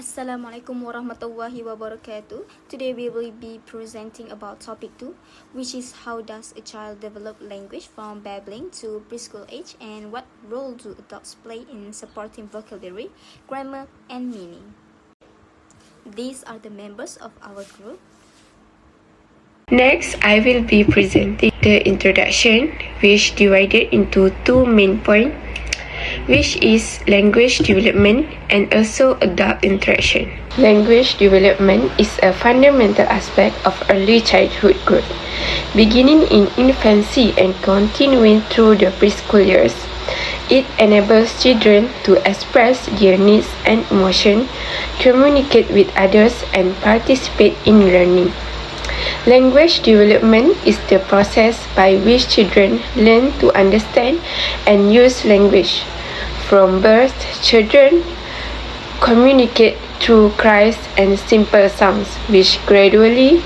Assalamualaikum warahmatullahi wabarakatuh. Today we will be presenting about topic 2, which is how does a child develop language from babbling to preschool age and what role do adults play in supporting vocabulary, grammar and meaning. These are the members of our group. Next, I will be presenting the introduction, which divided into two main points, which is language development and also adult interaction. Language development is a fundamental aspect of early childhood growth, beginning in infancy and continuing through the preschool years. It enables children to express their needs and emotions, communicate with others, and participate in learning. Language development is the process by which children learn to understand and use language. From birth, children communicate through cries and simple sounds, which gradually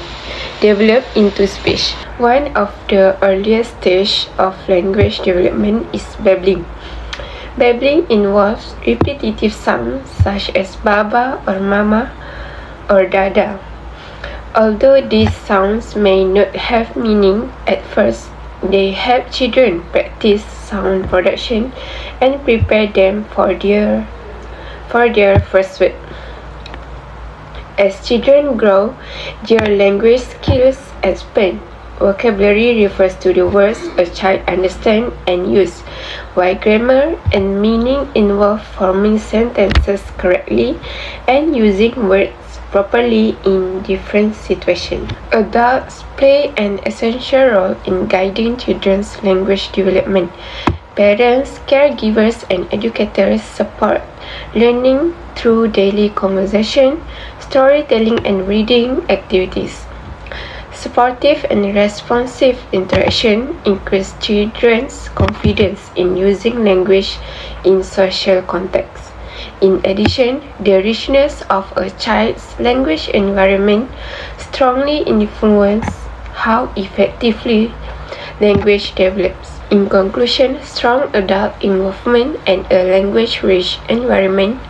develop into speech. One of the earliest stages of language development is babbling. Babbling involves repetitive sounds such as baba or mama or dada. Although these sounds may not have meaning at first, they help children practice sound production and prepare them for their first word. As children grow, their language skills expand. Vocabulary refers to the words a child understands and uses, while grammar and meaning involve forming sentences correctly and using words properly in different situations. Adults play an essential role in guiding children's language development. Parents, caregivers, and educators support learning through daily conversation, storytelling, and reading activities. Supportive and responsive interaction increase children's confidence in using language in social contexts. In addition, the richness of a child's language environment strongly influences how effectively language develops. In conclusion, strong adult involvement and a language-rich environment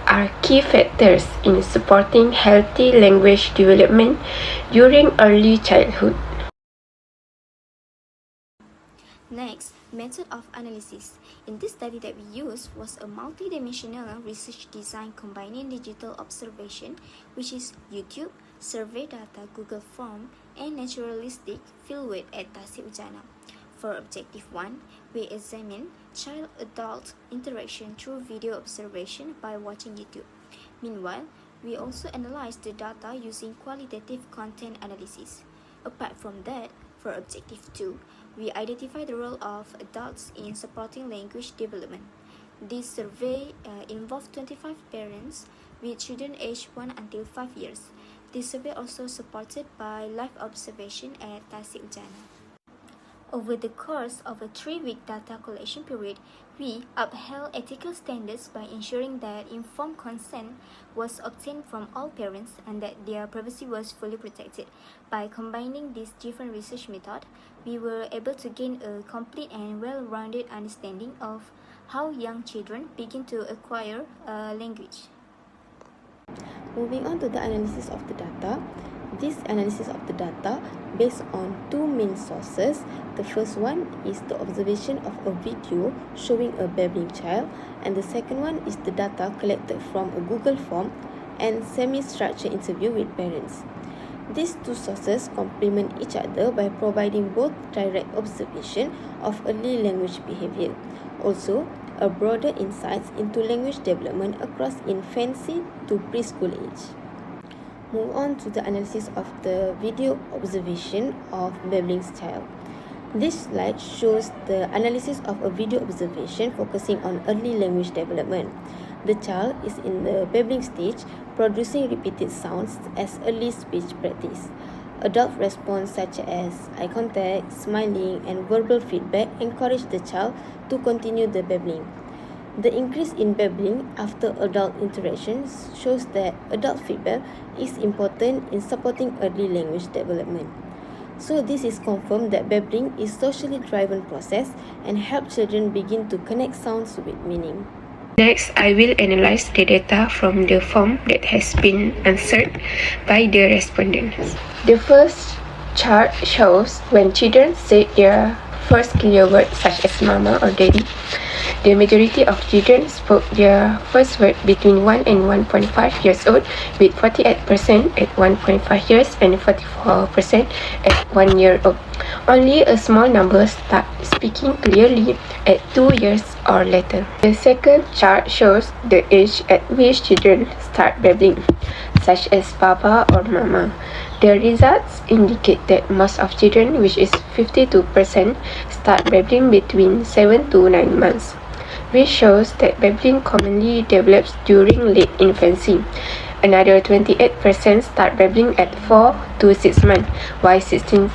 are key factors in supporting healthy language development during early childhood. Next, method of analysis. In this study that we used was a multidimensional research design combining digital observation, which is YouTube, survey data, Google Form, and naturalistic fieldwork at Tasik Ujana. For objective 1, we examine child-adult interaction through video observation by watching YouTube. Meanwhile, we also analyze the data using qualitative content analysis. Apart from that, for objective 2, we identify the role of adults in supporting language development. This survey involved 25 parents with children aged 1 until 5 years. This survey also supported by live observation at Tasik Ujana. Over the course of a 3-week data collection period, we upheld ethical standards by ensuring that informed consent was obtained from all parents and that their privacy was fully protected. By combining these different research methods, we were able to gain a complete and well-rounded understanding of how young children begin to acquire a language. Moving on to the analysis of the data. This analysis of the data based on two main sources. The first one is the observation of a video showing a babbling child, and the second one is the data collected from a Google form and semi-structured interview with parents. These two sources complement each other by providing both direct observation of early language behavior, also a broader insights into language development across infancy to preschool age. Move on to the analysis of the video observation of babbling child. This slide shows the analysis of a video observation focusing on early language development. The child is in the babbling stage, producing repeated sounds as early speech practice. Adult response such as eye contact, smiling, and verbal feedback encourage the child to continue the babbling. The increase in babbling after adult interactions shows that adult feedback is important in supporting early language development. So this is confirmed that babbling is socially driven process and help children begin to connect sounds with meaning. Next, I will analyze the data from the form that has been answered by the respondents. The first chart shows when children say their first clear word such as mama or daddy. The majority of children spoke their first word between 1 and 1.5 years old, with 48% at 1.5 years and 44% at 1 year old. Only a small number start speaking clearly at 2 years or later. The second chart shows the age at which children start babbling, such as papa or mama. The results indicate that most of children, which is 52%, start babbling between 7 to 9 months, which shows that babbling commonly develops during late infancy. Another 28% start babbling at 4 to 6 months, while 16%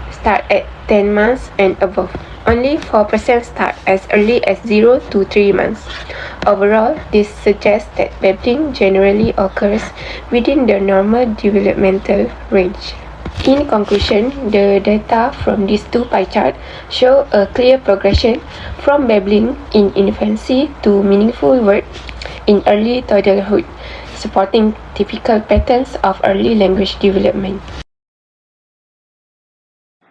start at 10 months and above. Only 4% start as early as 0 to 3 months. Overall, this suggests that babbling generally occurs within the normal developmental range. In conclusion, the data from these two pie charts show a clear progression from babbling in infancy to meaningful words in early toddlerhood, supporting typical patterns of early language development.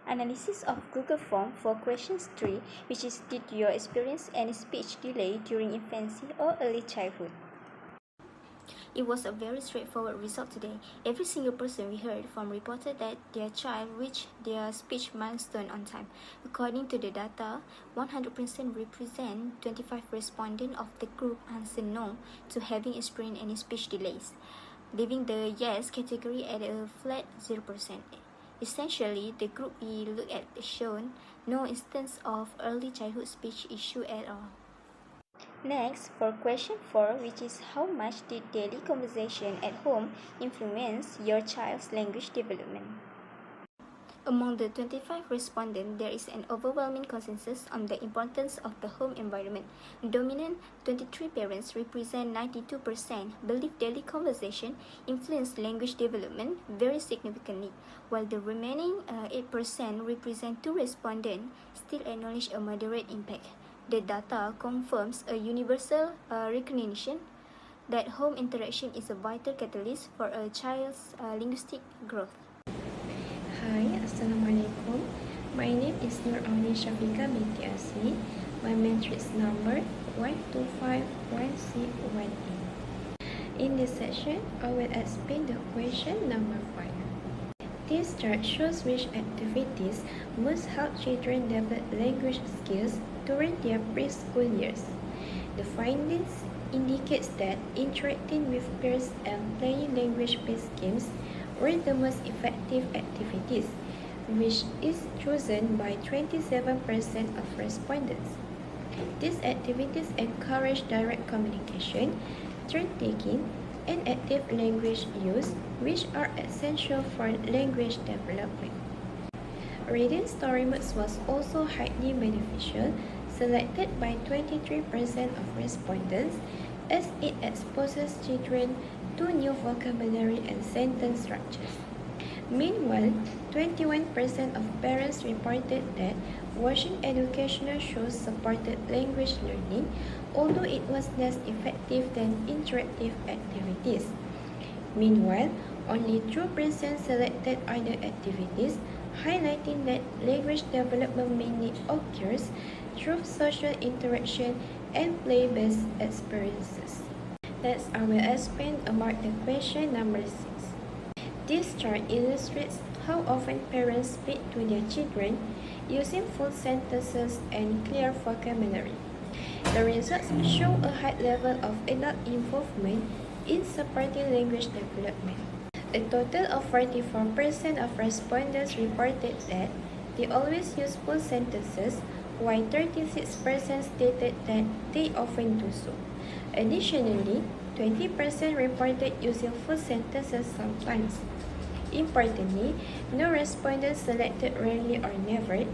Analysis of Google Form for questions 3, which is did you experience any speech delay during infancy or early childhood? It was a very straightforward result today. Every single person we heard from reported that their child reached their speech milestone on time. According to the data, 100% represent 25 respondents of the group answered no to having experienced any speech delays, leaving the yes category at a flat 0%. Essentially, the group we look at shown no instance of early childhood speech issue at all. Next, for question 4, which is how much did daily conversation at home influence your child's language development? Among the 25 respondents, there is an overwhelming consensus on the importance of the home environment. Dominant 23 parents represent 92% believe daily conversation influence language development very significantly, while the remaining 8% represent 2 respondents still acknowledge a moderate impact. The data confirms a universal recognition that home interaction is a vital catalyst for a child's linguistic growth. Hi, Assalamualaikum. My name is Nur Auni Shafika binti Asmi. My matrix number 1251618. In this section, I will explain the question number 5. This chart shows which activities most help children develop language skills during their preschool years. The findings indicates that interacting with peers and playing language-based games were the most effective activities, which is chosen by 27% of respondents. These activities encourage direct communication, turn-taking, and active language use, which are essential for language development. Reading story modes was also highly beneficial, selected by 23% of respondents, as it exposes children to new vocabulary and sentence structures. Meanwhile, 21% of parents reported that watching educational shows supported language learning, although it was less effective than interactive activities. Meanwhile, only 2% selected other activities, highlighting that language development mainly occurs through social interaction and play-based experiences. Next, I will explain about the question number 6. This chart illustrates how often parents speak to their children using full sentences and clear vocabulary. The results show a high level of adult involvement in supporting language development. A total of 44% of respondents reported that they always use full sentences, while 36% stated that they often do so. Additionally, 20% reported using full sentences sometimes. Importantly, no respondent selected rarely or never,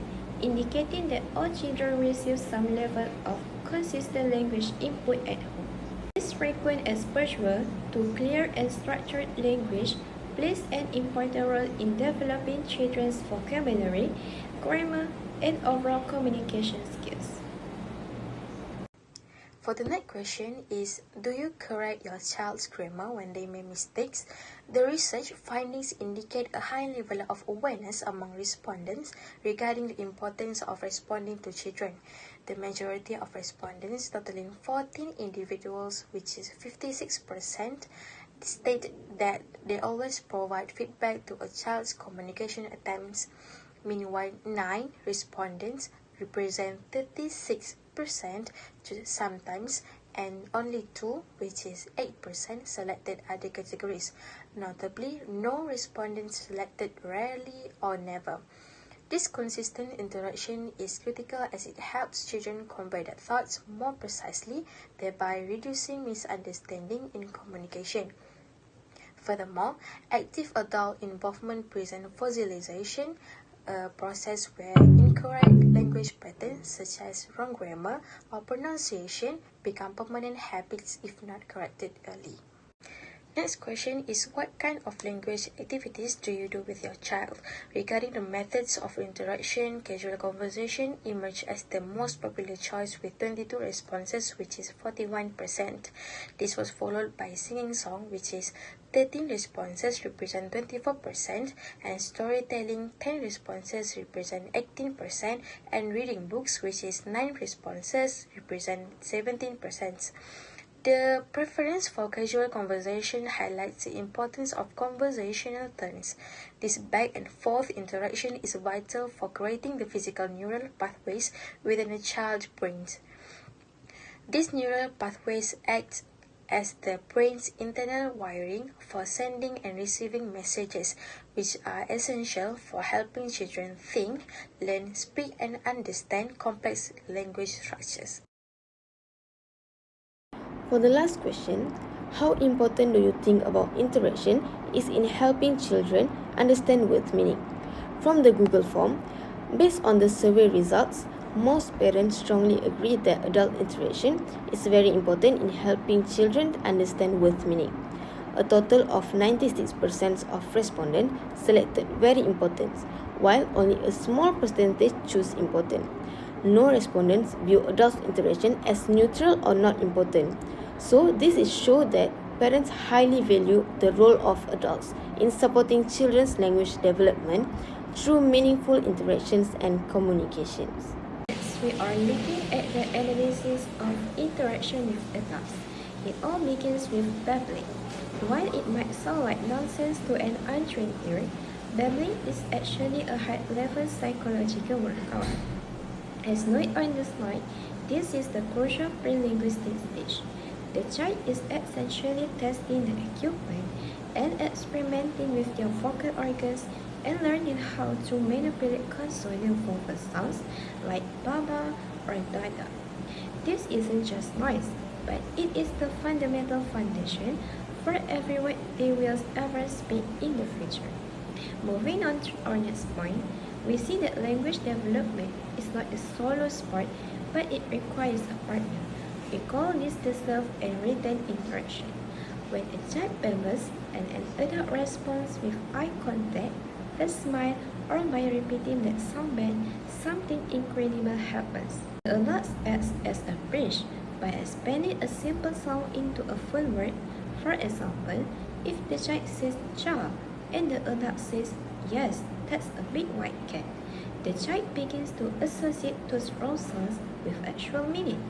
indicating that all children receive some level of consistent language input at home. This frequent exposure to clear and structured language plays an important role in developing children's vocabulary, grammar, and overall communication skills. For the next question is, do you correct your child's grammar when they make mistakes? The research findings indicate a high level of awareness among respondents regarding the importance of responding to children. The majority of respondents, totaling 14 individuals, which is 56%, state that they always provide feedback to a child's communication attempts. Meanwhile, 9 respondents represent 36% sometimes, and only 2, which is 8%, selected other categories. Notably, no respondents selected rarely or never. This consistent interaction is critical as it helps children convey their thoughts more precisely, thereby reducing misunderstanding in communication. Furthermore, active adult involvement presents fossilization, a process where incorrect language patterns such as wrong grammar or pronunciation become permanent habits if not corrected early. Next question is, what kind of language activities do you do with your child? Regarding the methods of interaction, casual conversation emerged as the most popular choice with 22 responses, which is 41%. This was followed by singing song, which is 13 responses represent 24%, and storytelling 10 responses represent 18%, and reading books, which is 9 responses represent 17%. The preference for casual conversation highlights the importance of conversational turns. This back and forth interaction is vital for creating the physical neural pathways within a child's brain. These neural pathways act as the brain's internal wiring for sending and receiving messages, which are essential for helping children think, learn, speak, and understand complex language structures. For the last question, how important do you think about interaction is in helping children understand word meaning? From the Google form, based on the survey results, most parents strongly agree that adult interaction is very important in helping children understand word meaning. A total of 96% of respondents selected very important, while only a small percentage choose important. No respondents view adult interaction as neutral or not important. So this is show that parents highly value the role of adults in supporting children's language development through meaningful interactions and communications. Next, we are looking at the analysis of interaction with adults. It all begins with babbling. While it might sound like nonsense to an untrained ear, babbling is actually a high-level psychological workout. As noted on the slide, this is the crucial pre-linguistic stage. The child is essentially testing the equipment and experimenting with their vocal organs and learning how to manipulate consonant vocal sounds like baba or dada. This isn't just noise, but it is the fundamental foundation for every word they will ever speak in the future. Moving on to our next point, we see that language development is not a solo sport, but it requires a partner. We call this the self and written interaction. When a child babbles and an adult responds with eye contact, a smile, or by repeating that sound back, something incredible happens. The adult acts as a bridge by expanding a simple sound into a full word. For example, if the child says "cha" and the adult says "yes, that's a big white cat," the child begins to associate those raw sounds with actual meaning.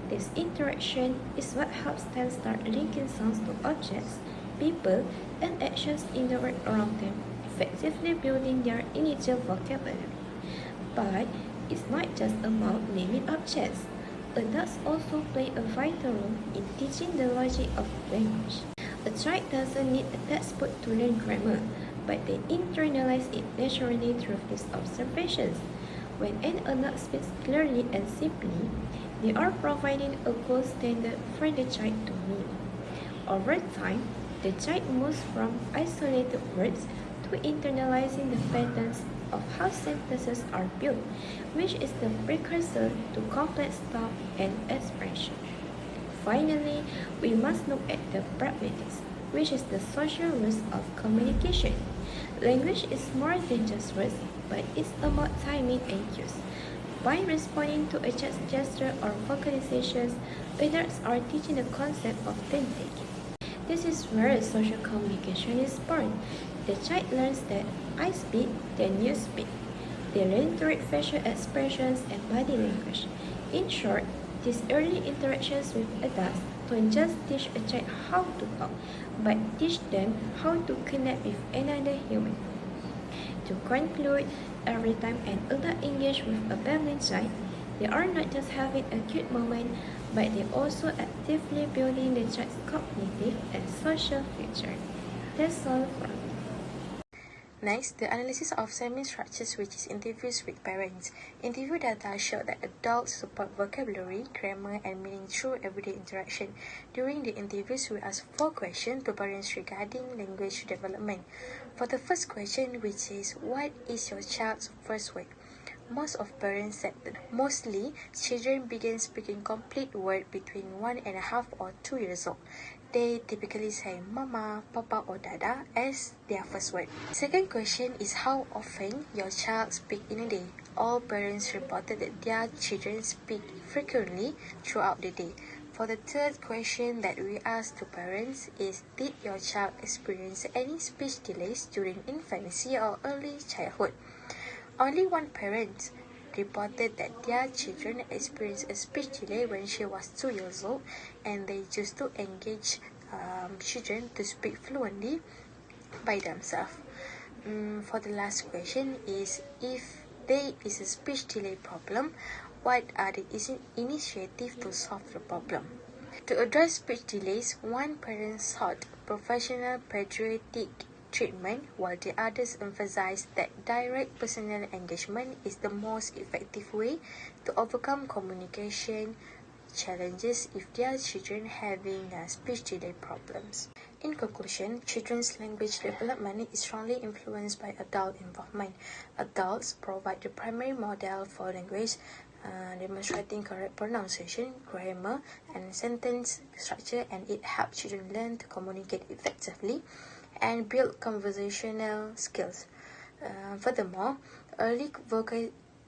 This interaction is what helps them start linking sounds to objects, people, and actions in the world around them, effectively building their initial vocabulary. But it's not just about naming objects. Adults also play a vital role in teaching the logic of language. A child doesn't need a textbook to learn grammar, but they internalize it naturally through these observations. When an adult speaks clearly and simply, they are providing a gold standard for the child to meet. Over time, the child moves from isolated words to internalizing the patterns of how sentences are built, which is the precursor to complex thought and expression. Finally, we must look at the pragmatics, which is the social rules of communication. Language is more than just words, but it's about timing and cues. By responding to a child's gesture or vocalizations, adults are teaching the concept of taking. This is where social communication is born. The child learns that I speak, then you speak. They learn to read facial expressions and body language. In short, these early interactions with adults don't just teach a child how to talk, but teach them how to connect with another human. To conclude, every time an adult engages with a babbling child, they are not just having a cute moment, but they also actively building the child's cognitive and social future. That's all from me. Next, the analysis of semi-structures, which is interviews with parents. Interview data showed that adults support vocabulary, grammar, and meaning through everyday interaction. During the interviews, we asked 4 questions to parents regarding language development. For the first question, which is, what is your child's first word? Most of parents said that mostly children begin speaking complete word between 1.5 or 2 years old. They typically say mama, papa or dada as their first word. Second question is how often your child speak in a day. All parents reported that their children speak frequently throughout the day. For the third question that we asked to parents is, did your child experience any speech delays during infancy or early childhood? Only one parent reported that their children experienced a speech delay when she was 2 years old, and they used to engage children to speak fluently by themselves. For the last question is, if there is a speech delay problem, what are the initiatives to solve the problem? To address speech delays, one parent sought professional pediatric treatment, while the others emphasized that direct personal engagement is the most effective way to overcome communication challenges if their children having speech delay problems. In conclusion, children's language development is strongly influenced by adult involvement. Adults provide the primary model for language, demonstrating correct pronunciation, grammar, and sentence structure, and it helps children learn to communicate effectively and build conversational skills. Furthermore, early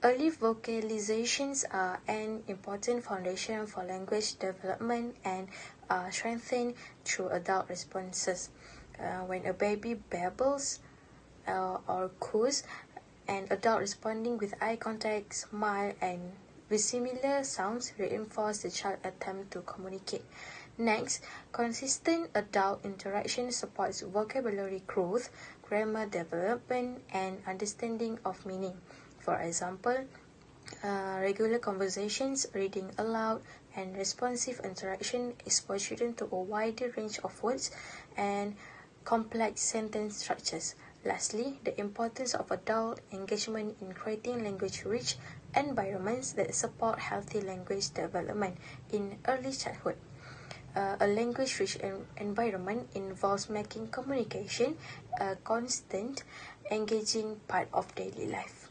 vocalizations are an important foundation for language development and are strengthened through adult responses. When a baby babbles or coos, an adult responding with eye contact, smile, and with similar sounds reinforce the child's attempt to communicate. Next, consistent adult interaction supports vocabulary growth, grammar development, and understanding of meaning. For example, regular conversations, reading aloud, and responsive interaction expose children to a wider range of words and complex sentence structures. Lastly, the importance of adult engagement in creating language-rich environments that support healthy language development in early childhood. A language-rich environment involves making communication a constant, engaging part of daily life.